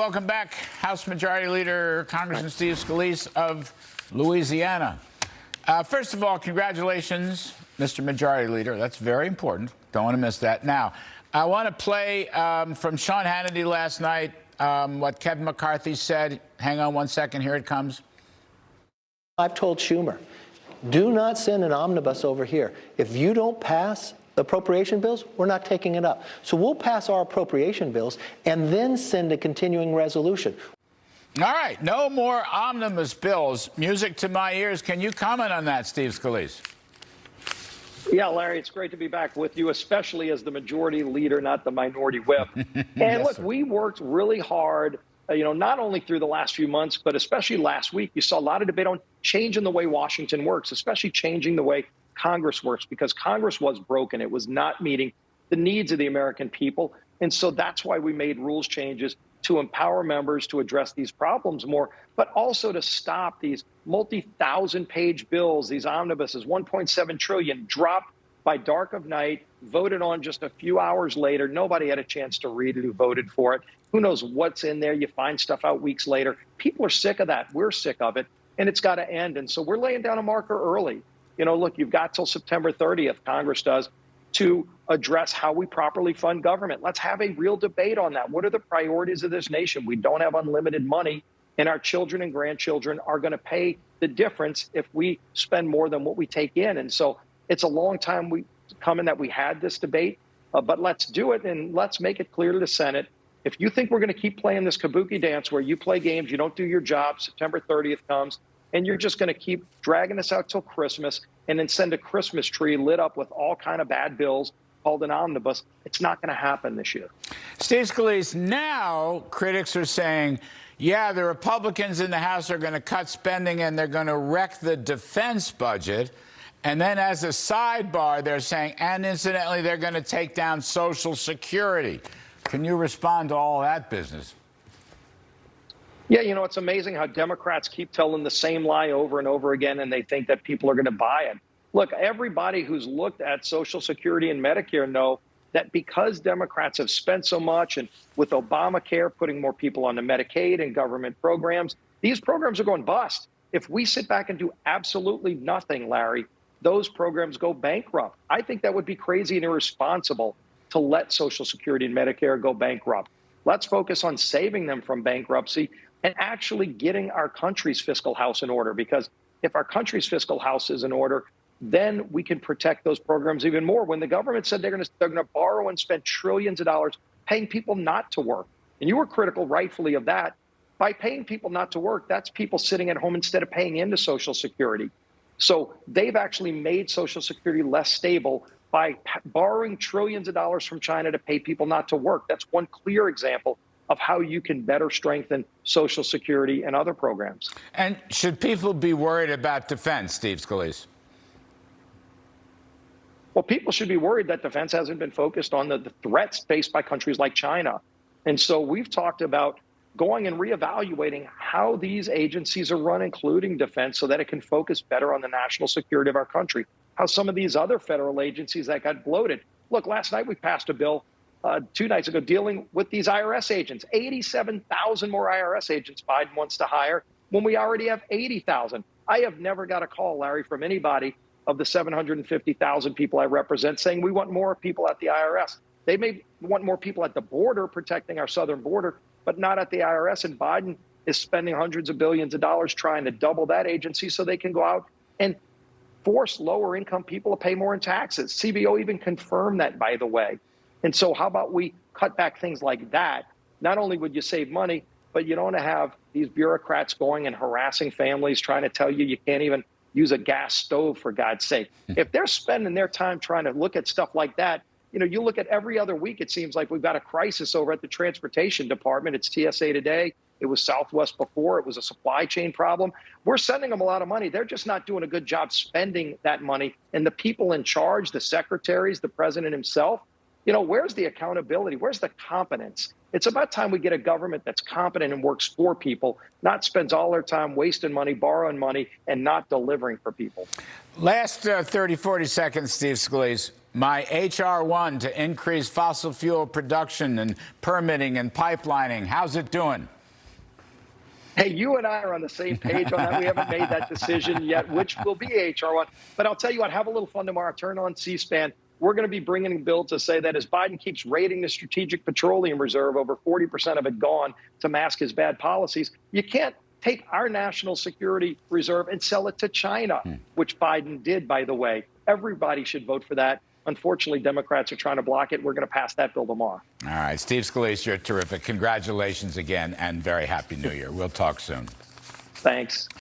welcome back House Majority Leader Congressman Steve Scalise of Louisiana. First of all, congratulations, Mr. Majority Leader. That's very important. Don't want to miss that. Now, I want to play from Sean Hannity last night, what Kevin McCarthy said. Hang on one second. Here it comes. I've told Schumer, do not send an omnibus over here. If you don't pass the appropriation bills, we're not taking it up. So we'll pass our appropriation bills and then send a continuing resolution. All right, no more omnibus bills. Music to my ears. Can you comment on that, Steve Scalise? Yeah, Larry, it's great to be back with you, especially as the majority leader, not the minority whip. And Yes, look, sir. we worked really hard, not only through the last few months, but especially last week. You saw a lot of debate on changing the way Washington works, especially changing the way Congress works, because Congress was broken. It was not meeting the needs of the American people. And so that's why we made rules changes to empower members to address these problems more, but also to stop these multi-thousand-page bills, these omnibuses, 1.7 trillion, dropped by dark of night, voted on just a few hours later. Nobody had a chance to read it who voted for it. Who knows what's in there? You find stuff out weeks later. People are sick of that. We're sick of it, and it's got to end. And so we're laying down a marker early. Look, you've got till September 30th, Congress does, to address how we properly fund government. Let's have a real debate on that. What are the priorities of this nation? We don't have unlimited money, and our children and grandchildren are going to pay the difference if we spend more than what we take in. And so it's a long time coming that we had this debate, but let's do it, and let's make it clear to the Senate. If you think we're going to keep playing this kabuki dance where you play games, you don't do your job, September 30th comes, and you're just going to keep dragging us out till Christmas and then send a Christmas tree lit up with all kind of bad bills called an omnibus, it's not going to happen this year. Steve Scalise, now critics are saying, yeah, the Republicans in the House are going to cut spending and they're going to wreck the defense budget. And then as a sidebar, they're saying, and incidentally, they're going to take down Social Security. Can you respond to all that business? Yeah, it's amazing how Democrats keep telling the same lie over and over again, and they think that people are going to buy it. Look, everybody who's looked at Social Security and Medicare know that because Democrats have spent so much, and with Obamacare putting more people on the Medicaid and government programs, these programs are going bust. If we sit back and do absolutely nothing, Larry, those programs go bankrupt. I think that would be crazy and irresponsible to let Social Security and Medicare go bankrupt. Let's focus on saving them from bankruptcy and actually getting our country's fiscal house in order, because if our country's fiscal house is in order, then we can protect those programs even more. When the government said they're going to borrow and spend trillions of dollars paying people not to work, and you were critical rightfully of that, by paying people not to work, that's people sitting at home instead of paying into Social Security. So they've actually made Social Security less stable by borrowing trillions of dollars from China to pay people not to work. That's one clear example of how you can better strengthen Social Security and other programs. And should people be worried about defense, Steve Scalise? Well, people should be worried that defense hasn't been focused on the threats faced by countries like China. And so we've talked about going and reevaluating how these agencies are run, including defense, so that it can focus better on the national security of our country. How some of these other federal agencies that got bloated. Look, last night we passed a bill 2 nights ago dealing with these IRS agents. 87,000 more IRS agents Biden wants to hire when we already have 80,000. I have never got a call, Larry, from anybody of the 750,000 people I represent saying we want more people at the IRS. They may want more people at the border protecting our southern border, but not at the IRS. And Biden is spending hundreds of billions of dollars trying to double that agency so they can go out and force lower income people to pay more in taxes. CBO even confirmed that, by the way. And so how about we cut back things like that? Not only would you save money, but you don't have these bureaucrats going and harassing families, trying to tell you can't even use a gas stove, for God's sake. If they're spending their time trying to look at stuff like that, you look at every other week, it seems like we've got a crisis over at the Transportation Department. It's TSA today. It was Southwest before. It was a supply chain problem. We're sending them a lot of money. They're just not doing a good job spending that money. And the people in charge, the secretaries, the president himself, where's the accountability? Where's the competence? It's about time we get a government that's competent and works for people, not spends all their time wasting money, borrowing money, and not delivering for people. Last 30, 40 seconds, Steve Scalise. My H.R. 1 to increase fossil fuel production and permitting and pipelining, how's it doing? Hey, you and I are on the same page on that. We haven't made that decision yet, which will be HR1. But I'll tell you what, have a little fun tomorrow. Turn on C-SPAN. We're going to be bringing a bill to say that as Biden keeps raiding the Strategic Petroleum Reserve, over 40% of it gone to mask his bad policies, you can't take our national security reserve and sell it to China, which Biden did, by the way. Everybody should vote for that. Unfortunately, Democrats are trying to block it. We're going to pass that bill tomorrow. All right. Steve Scalise, you're terrific. Congratulations again, and very happy New Year. We'll talk soon. Thanks.